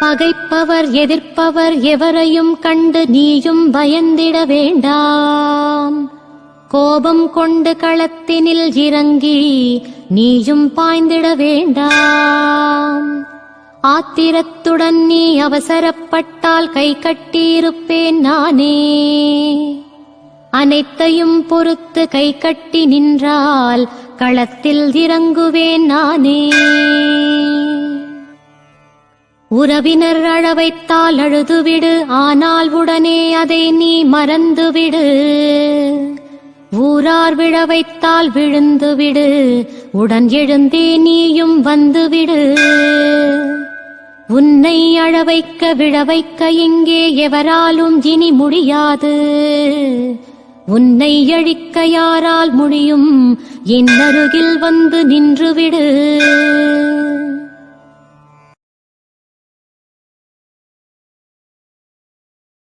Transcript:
பகைப்பவர் எதிர்ப்பவர் எவரையும் கண்டு நீயும் பயந்திட வேண்டாம். கோபம் கொண்டு களத்தினில் இறங்கி நீயும் பாய்ந்திட வேண்டாம். ஆத்திரத்துடன் நீ அவசரப்பட்டால் கை கட்டியிருப்பேன் நானே. அனைத்தையும் பொறுத்து கை கட்டி நின்றால் களத்தில் இறங்குவேன் நானே. உறவினர் அழ வைத்தால் அழுதுவிடு, ஆனால் உடனே அதை நீ மறந்துவிடு. ஊரார் விழ வைத்தால் விழுந்துவிடு, உடன் எழுந்தே நீயும் வந்துவிடு. உன்னை அழ வைக்க விழ வைக்க இங்கே எவராலும் இனி முடியாது. உன்னை அழிக்க யாரால் முடியும்? என் அருகில் வந்து நின்றுவிடு.